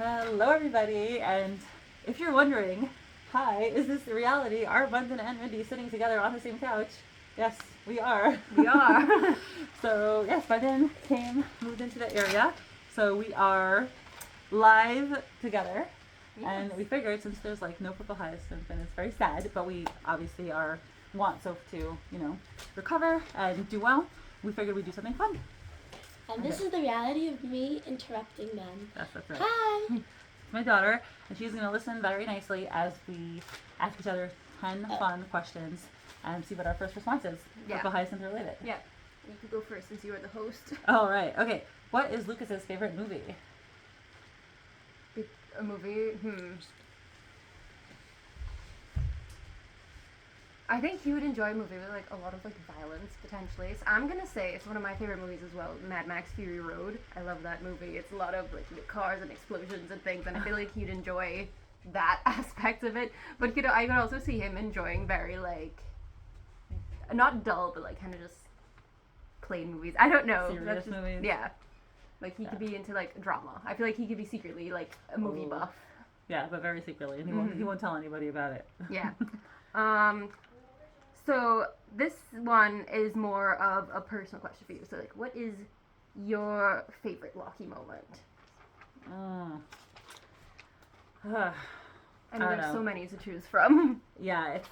Hello everybody, and if you're wondering, hi, is this reality? Are Bundin and Misti sitting together on the same couch? Yes, we are. We are. So yes, Bundin moved into the area, so we are live together. Yes. And we figured since there's like no purple hyacinth and it's very sad, but we obviously want Soph to, recover and do well, we figured we'd do something fun. And this is the reality of me interrupting them. That's right. Hi! It's my daughter, and she's going to listen very nicely as we ask each other 10 fun questions and see what our first response is. Yeah. Purple hyacinth related. Yeah. You can go first since you are the host. All right. Okay. What is Lucas's favorite movie? A movie? I think he would enjoy a movie with like a lot of like violence potentially. So I'm gonna say it's one of my favorite movies as well, Mad Max Fury Road. I love that movie. It's a lot of like cars and explosions and things, and I feel like he'd enjoy that aspect of it. But I could also see him enjoying very like not dull, but like kind of just plain movies. I don't know. Serious movies. Yeah. Like he could be into like drama. I feel like he could be secretly like a movie buff. Yeah, but very secretly, and he won't tell anybody about it. Yeah. So this one is more of a personal question for you. So like, what is your favorite 𝗏𝗏 moment? I know there's so many to choose from. Yeah, it's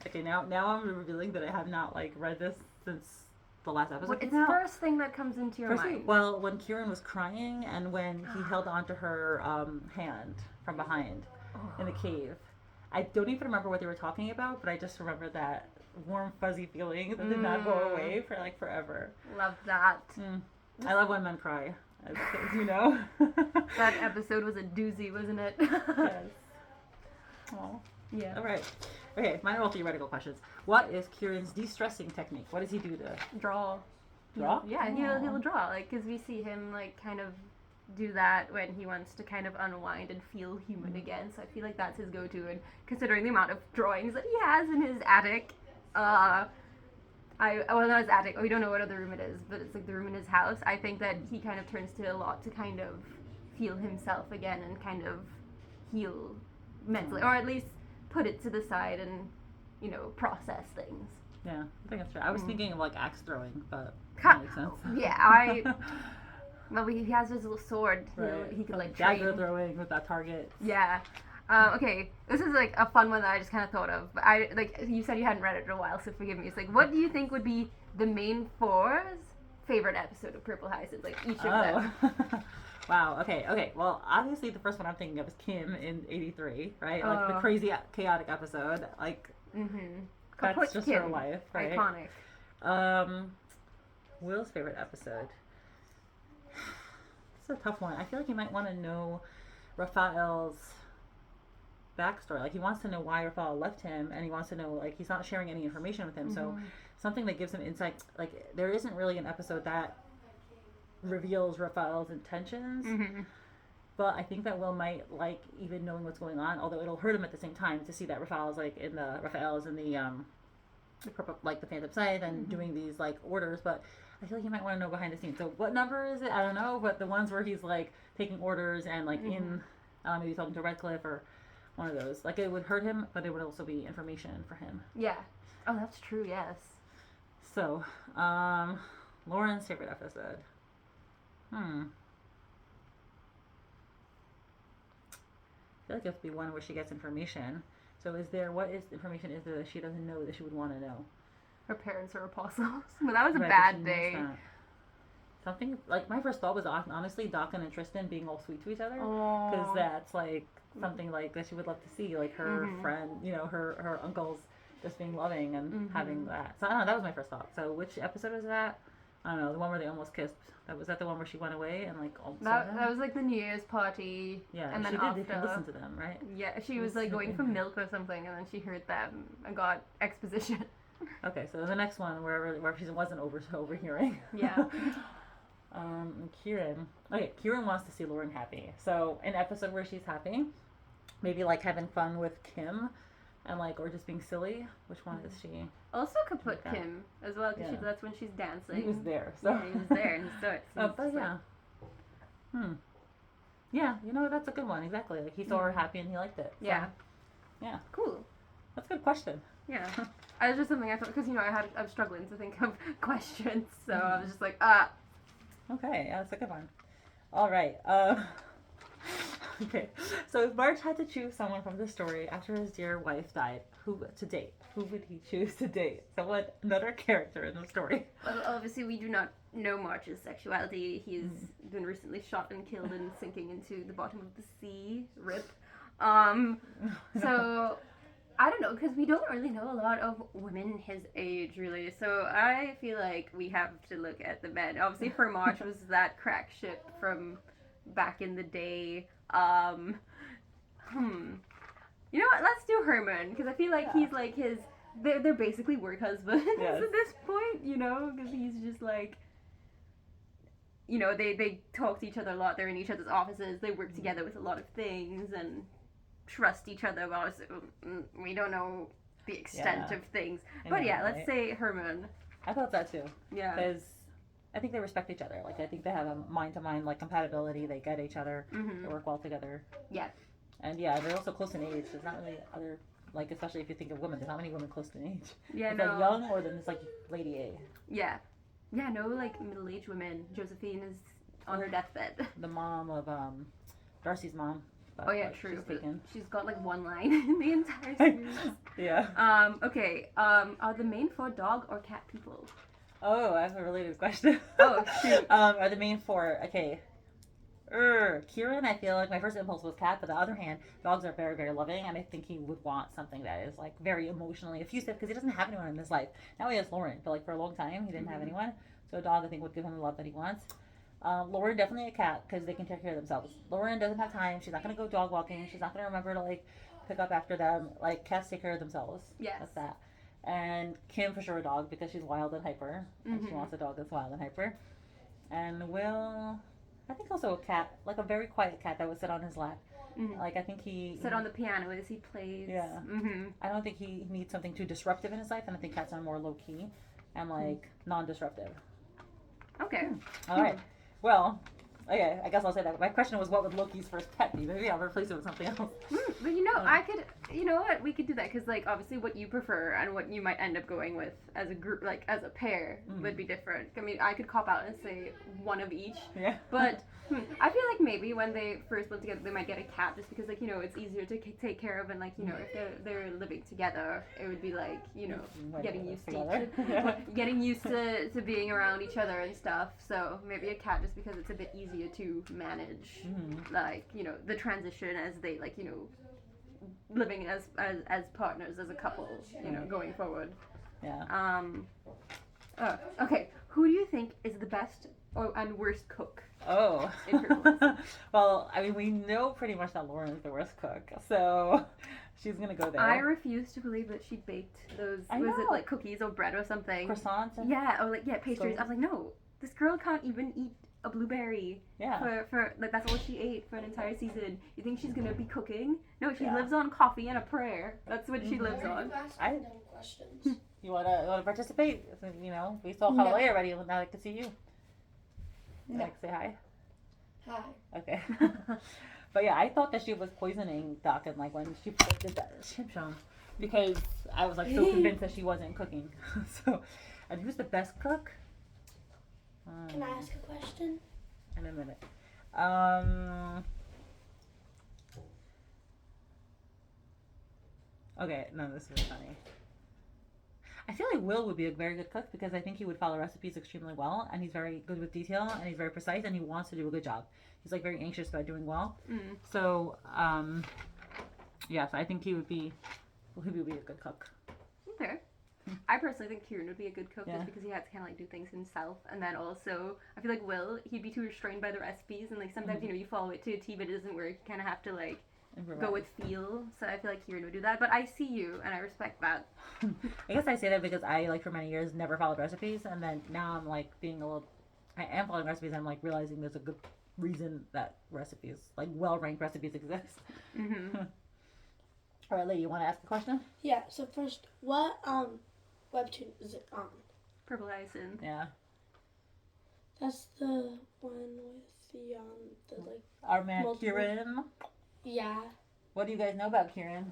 okay. Now I'm revealing that I have not like read this since the last episode. It's the first thing that comes into your mind. Well, when Kieran was crying and when he held onto her hand from behind in the cave. I don't even remember what they were talking about, but I just remember that warm, fuzzy feeling that did not go away for like forever. Love that. I love when men cry, as you know. That episode was a doozy, wasn't it? Yes. Oh. Yeah. All right. Okay, mine are all theoretical questions. What is Kieran's de-stressing technique? What does he do to draw? Draw? Yeah, he'll draw. Like, because we see him like kind of do that when he wants to kind of unwind and feel human again. So I feel like that's his go-to. And considering the amount of drawings that he has in his attic, not his attic. We don't know what other room it is, but it's like the room in his house. I think that he kind of turns to a lot to kind of feel himself again and kind of heal mentally, or at least put it to the side and process things. Yeah, I think that's true. I was thinking of like axe throwing, but that makes sense. Yeah, well, he has his little sword. Right. He could like dagger throwing with that target. Yeah. Okay, this is like a fun one that I just kind of thought of. But you said you hadn't read it in a while, so forgive me. It's like, what do you think would be the main four's favorite episode of Purple Hyacinth? Like each of them. Wow. Okay. Well, obviously the first one I'm thinking of is Kim in '83, right? Like the crazy, chaotic episode. Like that's just Kim. Her life, right? Iconic. Will's favorite episode. It's a tough one. I feel like you might want to know Raphael's backstory. Like he wants to know why Raphael left him, and he wants to know like he's not sharing any information with him. So something that gives him insight. Like there isn't really an episode that reveals Raphael's intentions. But I think that Will might like even knowing what's going on, although it'll hurt him at the same time to see that Raphael's in the purple, like the Phantom Scythe and doing these like orders. But I feel like you might want to know behind the scenes. So what number is it? I don't know, but the ones where he's like taking orders and like in maybe talking to Redcliffe or one of those. Like it would hurt him, but it would also be information for him. Yeah. Oh, that's true. Yes. So, Lauren's favorite episode. I feel like it would be one where she gets information. So what information is there that she doesn't know that she would want to know? Her parents are apostles. But that was a bad day. Something, like, my first thought was honestly Doc and Tristan being all sweet to each other. Because that's, like, something, like, that she would love to see. Like, her friend, her uncles just being loving and having that. So, I don't know, that was my first thought. So, which episode was that? I don't know, the one where they almost kissed. Was that the one where she went away and, like, almost that was, like, the New Year's party. Yeah, and then she did listen to them, right? Yeah, she was, like, going for milk or something, and then she heard them and got exposition. Okay, so the next one where she wasn't overhearing. Yeah. Kieran. Okay, Kieran wants to see Lauren happy. So an episode where she's happy, maybe like having fun with Kim, and like or just being silly. Which one is she? Also could put Kim as well because that's when she's dancing. He was there, so he was there and he starts. But yeah. Yeah, you know, that's a good one. Exactly. Like, he saw her happy and he liked it. So, Yeah. Yeah. Cool. That's a good question. Yeah. I was just something I thought, because, you know, I was struggling to think of questions, so I was just like, Okay, yeah, that's a good one. All right. Okay. So if March had to choose someone from the story after his dear wife died, who would he choose to date? So another character in the story. Well, obviously we do not know March's sexuality. He's been recently shot and killed and sinking into the bottom of the sea. Rip. So I don't know, because we don't really know a lot of women his age, really. So I feel like we have to look at the men. Obviously, for March was that crack ship from back in the day. You know what? Let's do Herman, because I feel like he's like his. They're basically work husbands at this point, you know, because he's just like. You know, they talk to each other a lot. They're in each other's offices. They work together with a lot of things and trust each other. Well, we don't know the extent of things. But yeah, let's say Herman. I thought that too. Yeah. Because I think they respect each other. Like, I think they have a mind-to-mind, like, compatibility. They get each other. They work well together. Yeah. And yeah, they're also close in age. There's not really other, like, especially if you think of women, there's not many women close in age. Yeah, it's no. like young, or then it's like Lady A. Yeah. Yeah, no, like, middle-aged women. Josephine is on her deathbed. The mom of, Darcy's mom. Oh yeah, true. She's taken. She's got like one line in the entire series. Yeah. Okay. Are the main four dog or cat people? Oh, I have a related question. Oh, shoot. Are the main four, okay. Kieran, I feel like my first impulse was cat, but on the other hand, dogs are very, very loving, and I think he would want something that is, like, very emotionally effusive, because he doesn't have anyone in his life. Now he has Lauren, but, like, for a long time, he didn't have anyone. So a dog, I think, would give him the love that he wants. Lauren, definitely a cat, because they can take care of themselves. Lauren doesn't have time. She's not going to go dog walking. She's not going to remember to, like, pick up after them. Like, cats take care of themselves. Yes. That's that. And Kim, for sure, a dog, because she's wild and hyper. And she wants a dog that's wild and hyper. And Will, I think also a cat, like a very quiet cat that would sit on his lap. Like, I think he... Sit on the piano as he plays. Yeah. I don't think he needs something too disruptive in his life, and I think cats are more low-key and, like, non-disruptive. Okay. All right. Well, okay, I guess I'll say that. My question was, what would Loki's first pet be? Maybe I'll replace it with something else. But you know, I could, you know what, we could do that, because, like, obviously what you prefer and what you might end up going with as a group, like, as a pair, would be different. I mean, I could cop out and say one of each. Yeah. But I feel like maybe when they first live together, they might get a cat, just because, like, you know, it's easier to take care of, and, like, you know, if they're living together, it would be like, you know, getting used to being around each other and stuff. So maybe a cat, just because it's a bit easier to manage, like, you know, the transition as they, like, you know, living as partners, as a couple, you know, going forward. Yeah. Okay. Who do you think is the best and worst cook? Oh. Well, I mean, we know pretty much that Lauren is the worst cook, so she's gonna go there. I refuse to believe that she baked those. Was it like cookies or bread or something? Croissants. Yeah, or like pastries. I was like, no, this girl can't even eat a blueberry. Yeah. For like, that's all she ate for an entire season. You think she's gonna be cooking? No, she lives on coffee and a prayer. That's what she lives on. Questions. You wanna participate? You know, we saw Hallelujah already. Now I can see you. No. Like, say hi. Hi. Okay. But yeah, I thought that she was poisoning Doc, and like when she did that 𝗙𝗵𝗃, because I was like so convinced that she wasn't cooking. So, and who's the best cook? Can I ask a question? In a minute. Okay, no, this is funny. I feel like Will would be a very good cook, because I think he would follow recipes extremely well, and he's very good with detail, and he's very precise, and he wants to do a good job. He's like very anxious about doing well. So, yes, I think he would be a good cook. Okay. I personally think Kieran would be a good cook, just because he has to kind of like do things himself, and then also I feel like Will, he'd be too restrained by the recipes, and like sometimes you know you follow it to a T, but it doesn't work. You kind of have to like go with feel. So I feel like Kieran would do that, but I see you and I respect that. I guess I say that because I, like, for many years never followed recipes, and then now I'm like I am following recipes, and I'm like realizing there's a good reason that recipes, like well-ranked recipes, exist. All right, Lee, you want to ask a question? Yeah. So first, what webtoon is it on? Purple Hyacinth. Yeah. That's the one with the like Our man multiple- Kieran. yeah. What do you guys know about Kieran?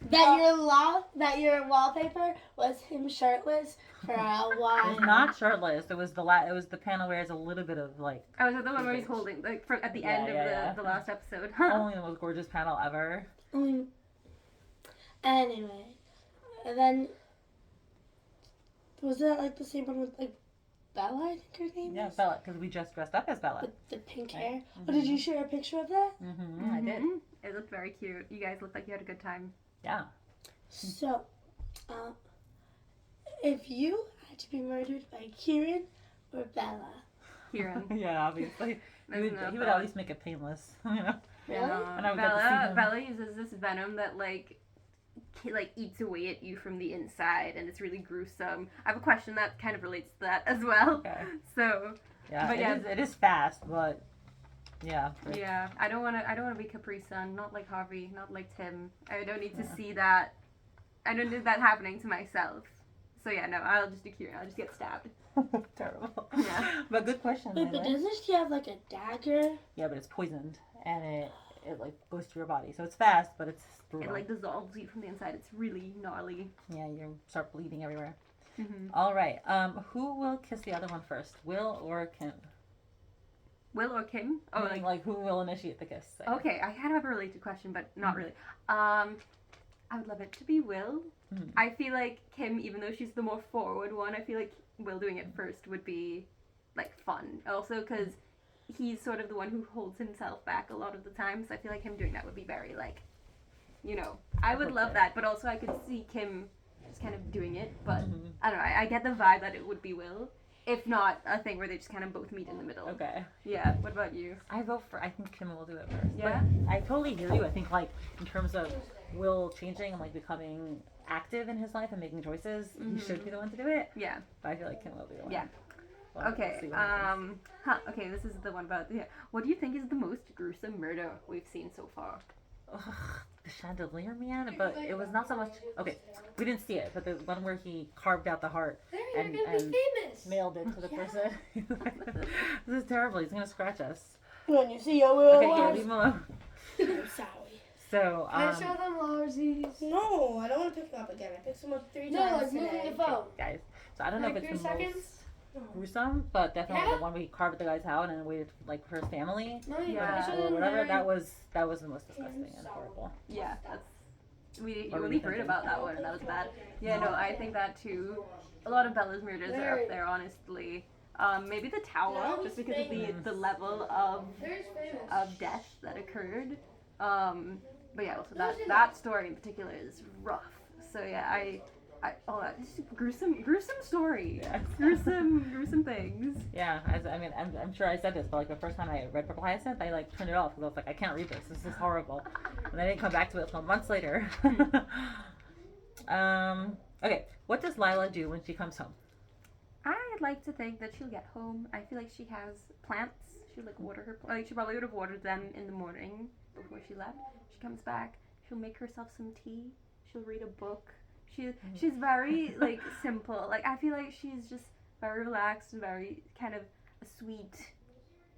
That your wallpaper was him shirtless for a It while. was not shirtless. It was the panel where there's a little bit of like Oh, is it the one where he's holding, like, at the end of the last episode? only the most gorgeous panel ever. Anyway, and then was that like the same one with like Bella? I think her name Yeah, is. Bella, because we just dressed up as Bella. With the pink Right. hair. Oh, did you share a picture of that? I did. It looked very cute. You guys looked like you had a good time. Yeah. So, if you had to be murdered by Kieran or Bella, Kieran. Yeah, obviously. He would thought. at least make it painless, you know. really? And I would get to see him. Bella uses this venom that like eats away at you from the inside, and it's really gruesome. I have a question that kind of relates to that as well. Okay. So Yeah, but it is fast, but yeah. yeah, I don't want to be Capri-Sun, not like Harvey, not like Tim. I don't need to see that. I don't need that happening to myself. So yeah, no, I'll just do Kieran. I'll just get stabbed. Terrible. Yeah. But good question. Wait, but doesn't she have like a dagger? Yeah, but it's poisoned, and it like goes through your body, so it's fast, but it's brutal. It like dissolves you from the inside. It's really gnarly. Yeah, you start bleeding everywhere. Mm-hmm. All right. Who will kiss the other one first, Will or Kim? Will or Kim? Oh, Meaning, like who will initiate the kiss? Say. okay. I kind of have a related question, but not really. I would love it to be Will. Mhm. I feel like Kim, even though she's the more forward one, I feel like Will doing it first would be like fun. Also, because he's sort of the one who holds himself back a lot of the time. So I feel like him doing that would be very like, you know, I would love that. But also, I could see Kim just kind of doing it. But I don't know. I get the vibe that it would be Will. If not a thing where they just kind of both meet in the middle. Okay. Yeah. What about you? I think Kim will do it first. Yeah? But I totally hear you. I think like in terms of Will changing and like becoming active in his life and making choices, he should be the one to do it. Yeah. But I feel like Kim will be the one. Yeah. Well, Okay. we'll see what happens. Okay. This is the one about. Yeah. What do you think is the most gruesome murder we've seen so far? Ugh, the chandelier man, but it was not so much. Okay, we didn't see it, but the one where he carved out the heart and famous. mailed it to the person. This is terrible. He's gonna scratch us. When you see your will. Okay, yeah, leave him alone. I'm sorry. So, Can I show them Larsies? No, I don't want to pick them up again. I picked them up 3 No, times like moving today. the phone. guys, so I don't know if Like it's 3 the seconds? most gruesome, but definitely Yeah? the one where he carved the guy's out and waited like for his family No, you Yeah. gotta show or them whatever. Larry. That was the most disgusting and horrible. Yeah. That's. You What were only you heard thinking? about that one, and that was bad. Yeah. No, I think that too. A lot of Bella's murders are Larry. up there, honestly. Maybe the tower, just because of the level of Larry's famous. death that occurred. But yeah, also that story in particular is rough. So yeah, it's just a gruesome story. Yeah. Gruesome things. Yeah, I'm sure I said this, but like the first time I read Purple Hyacinth, I like turned it off because I was like, I can't read this. This is horrible. And I didn't come back to it until months later. Okay, what does Lila do when she comes home? I'd like to think that she'll get home. I feel like she has plants. She'll like water her. Like she probably would have watered them in the morning before she left. She comes back. She'll make herself some tea. She'll read a book. She's very like simple. Like I feel like she's just very relaxed and very kind of a sweet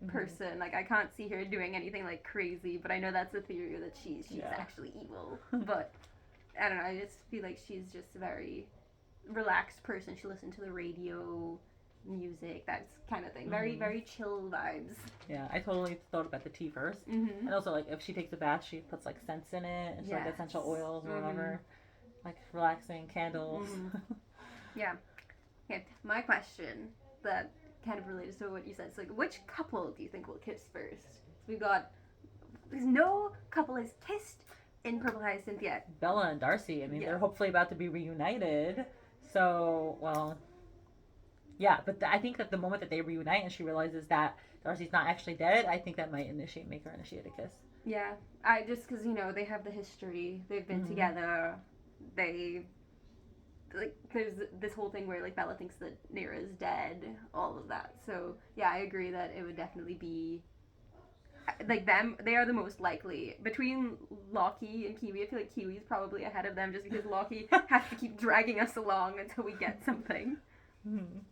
person. Like I can't see her doing anything like crazy, but I know that's a theory that she's actually evil. But I don't know. I just feel like she's just a very relaxed person. She listens to the radio, music, that kind of thing. Very, very chill vibes. Yeah, I totally thought about the tea first. And also, like, if she takes a bath, she puts, like, scents in it, and like essential oils or whatever. Like, relaxing candles. Yeah. Okay, my question that kind of relates to what you said is, like, which couple do you think will kiss first? So we've got, because no couple has kissed in Purple Hyacinth yet. Bella and Darcy, I mean, they're hopefully about to be reunited. So, well, yeah, but I think that the moment that they reunite and she realizes that Darcy's not actually dead, I think that might make her initiate a kiss. Yeah, just because, you know, they have the history, they've been together, there's this whole thing where, like, Bella thinks that Nera's dead, all of that. So, yeah, I agree that it would definitely be, like, they are the most likely. Between 𝗏𝗏 and 𝗙𝗃, I feel like 𝗙𝗃's probably ahead of them just because 𝗏𝗏 has to keep dragging us along until we get something.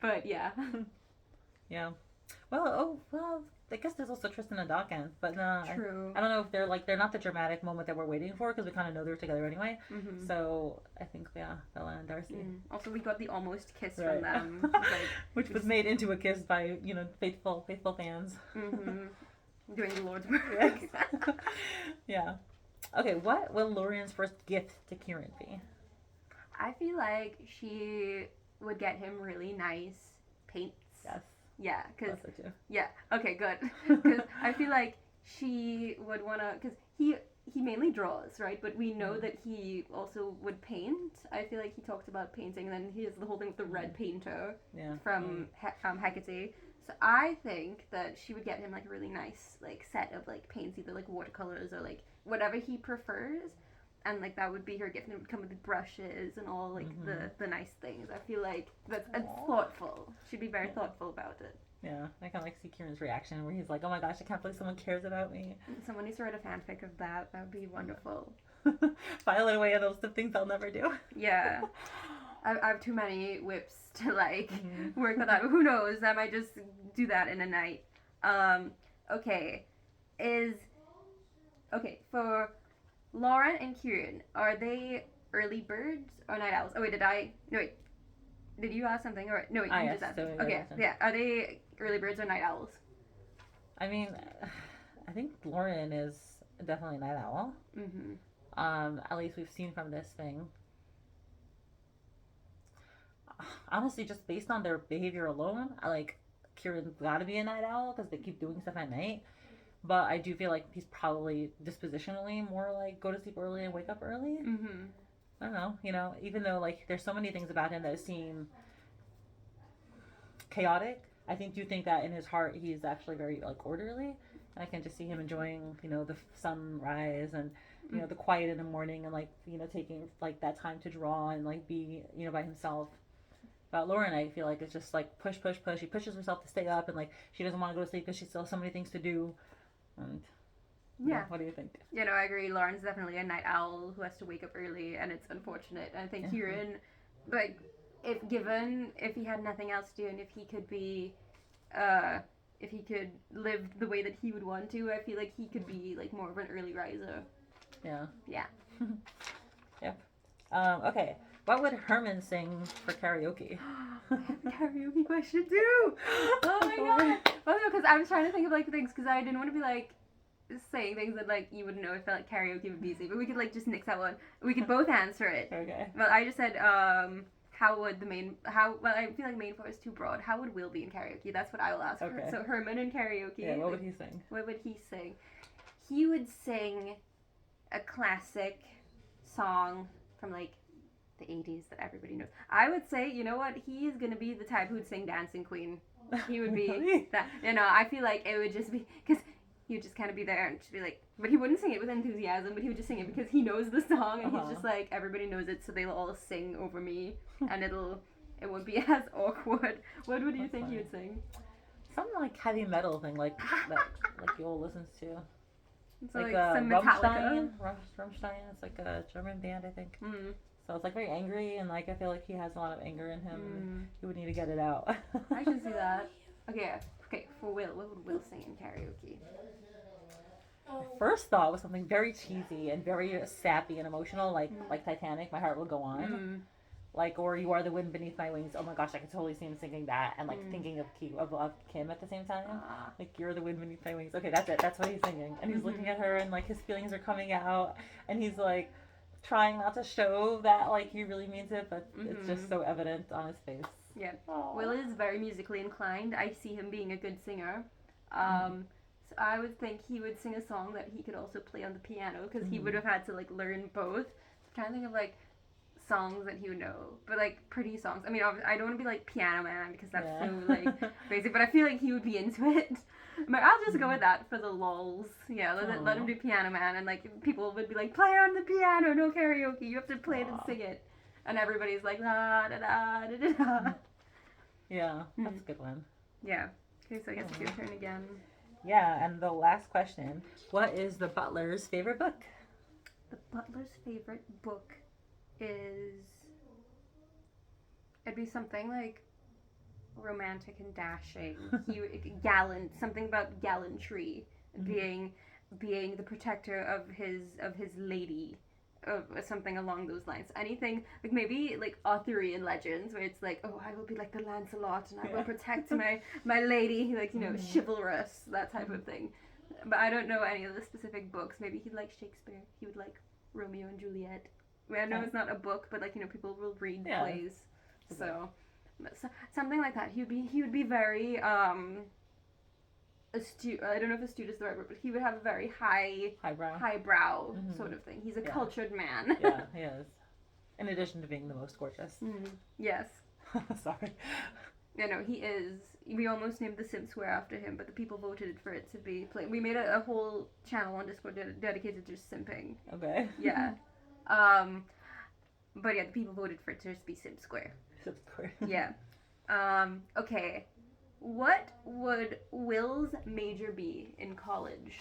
But, yeah. Yeah. Well, I guess there's also Tristan and Dawkins, but no, True. I don't know if they're not the dramatic moment that we're waiting for because we kind of know they're together anyway. Mm-hmm. So I think Bella and Darcy. Also, we got the almost kiss Right. from them, like, which was made into a kiss by faithful fans. Doing the Lord's work. Yes. Yeah. Okay, what will Lorian's first gift to Kieran be? I feel like she would get him really nice paints. Yes. Yeah, because So too. yeah. Okay, good. Because I feel like she would wanna, because he mainly draws, right? But we know that he also would paint. I feel like he talked about painting, and then he has the whole thing with the red painter from 𝗥𝗏𝗄𝗧𝗵𝗄𝗏. So I think that she would get him like a really nice like set of like paints, either like watercolors or like whatever he prefers, and like that would be her gift. And it would come with brushes and all like the nice things. I feel like that's thoughtful. She'd be very thoughtful about it. Yeah, I kind of like see Kieran's reaction where he's like, "Oh my gosh, I can't believe someone cares about me." Someone needs to write a fanfic of that. That would be wonderful. File it away on those things I'll never do. Yeah. I have too many whips to like work on that. Who knows? I might just do that in a night. Okay. For Lauren and Kieran, are they early birds or night owls? Oh wait, did you ask something or no? Wait, you just asked. Okay, yeah. Are they early birds or night owls? I mean, I think Lauren is definitely a night owl. At least we've seen from this thing. Honestly, just based on their behavior alone, I like Kieran's gotta be a night owl because they keep doing stuff at night. But I do feel like he's probably dispositionally more like go to sleep early and wake up early. I don't know, even though like there's so many things about him that seem chaotic, I do think that in his heart he's actually very like orderly. And I can just see him enjoying, the sunrise and the quiet in the morning and like taking like that time to draw and like be by himself. But Lauren, I feel like it's just like push. She pushes herself to stay up and like she doesn't want to go to sleep because she still has so many things to do. And what do you think? I agree. Lauren's definitely a night owl who has to wake up early, and it's unfortunate. And I think Kieran, like, if he had nothing else to do, and if he could be, if he could live the way that he would want to, I feel like he could be like more of an early riser. Yeah. Yeah. Yep. Okay. What would Herman sing for karaoke? I have a karaoke question too. Oh my god. Well, no, because I was trying to think of like things because I didn't want to be like saying things that like you wouldn't know if like karaoke would be easy, but we could like just nix that one. We could both answer it. Okay. Well, I just said how would I feel like main four is too broad. How would Will be in karaoke? That's what I will ask her. So Herman in karaoke. Yeah, what would he sing? What would he sing? He would sing a classic song from like the 80s that everybody knows. I would say, you know what? He is going to be the type who would sing Dancing Queen. He would be that. I feel like it would just be, because he would just kind of be there and just be like, but he wouldn't sing it with enthusiasm, but he would just sing it because he knows the song and he's just like, everybody knows it, so they'll all sing over me and it won't be as awkward. What would you think he would sing? Some like heavy metal thing like that like you'll listen to. It's like some Metallica. Rammstein. It's like a German band, I think. So it's like very angry, and like I feel like he has a lot of anger in him. And he would need to get it out. I can see that. Okay. For Will, what would Will sing in karaoke? My first thought was something very cheesy and very sappy and emotional, like Titanic. My heart will go on. Like, or You Are the Wind Beneath My Wings. Oh my gosh, I could totally see him singing that and like thinking of Kim at the same time. Like, You're the Wind Beneath My Wings. Okay, that's it. That's what he's singing. And he's looking at her and like his feelings are coming out and he's like trying not to show that like he really means it, but it's just so evident on his face. Yeah. Aww. Will is very musically inclined. I see him being a good singer. So I would think he would sing a song that he could also play on the piano because he would have had to like learn both. I'm trying to think of like songs that he would know, but like pretty songs. I mean, I don't want to be like Piano Man because that's so like basic, but I feel like he would be into it. But I'll just go with that for the lols. Yeah, let him do Piano Man, and like people would be like, play on the piano, no karaoke. You have to play it and sing it, and everybody's like la da da da da da. Yeah, that's a good one. Yeah. Okay, so I guess it's your turn again. Yeah, and the last question: what is the butler's favorite book? The butler's favorite book is, it'd be something like romantic and dashing. Gallant, something about gallantry, being the protector of his lady, something along those lines. Anything like maybe like Arthurian legends where it's like, oh, I will be like the Lancelot and I will protect my lady, like, you know, chivalrous, that type of thing. But I don't know any of the specific books. Maybe he'd like Shakespeare. He would like Romeo and Juliet. I know it's not a book, but like, you know, people will read plays. So something like that. He would be very astute. I don't know if astute is the right word, but he would have a very highbrow sort of thing. He's a cultured man. Yeah, he is. In addition to being the most gorgeous. Yes. Sorry. Yeah, no, he is. We almost named the Sim Square after him, but the people voted for it to be played. We made a whole channel on Discord dedicated to just simping. Okay. Yeah. But yeah, the people voted for it to just be Sim Square. Sim Square. Yeah. Okay. What would Will's major be in college?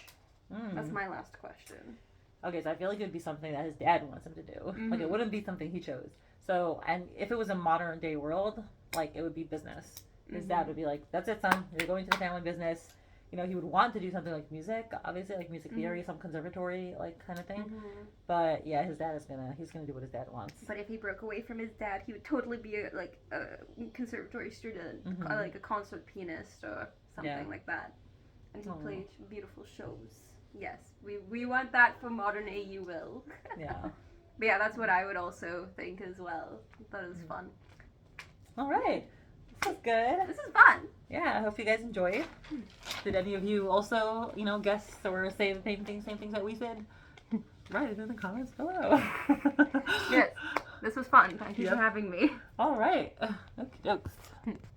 That's my last question. Okay, so I feel like it would be something that his dad wants him to do. Like, it wouldn't be something he chose. So, and if it was a modern day world, like, it would be business. His dad would be like, that's it, son. You're going to the family business. You know, he would want to do something like music, obviously, like music theory, some conservatory, like, kind of thing. But, yeah, his dad he's gonna do what his dad wants. But if he broke away from his dad, he would totally be a conservatory student, like a concert pianist or something like that. And he'd play beautiful shows. Yes, we want that for modern AU Will. Yeah. But yeah, that's what I would also think as well. I thought it was fun. All right. This was good. This is fun. Yeah, I hope you guys enjoyed. Did any of you also, you know, guess or say the same things that we said? Write it in the comments below. Yes, this was fun. Thank you for having me. All right. Okie dokes.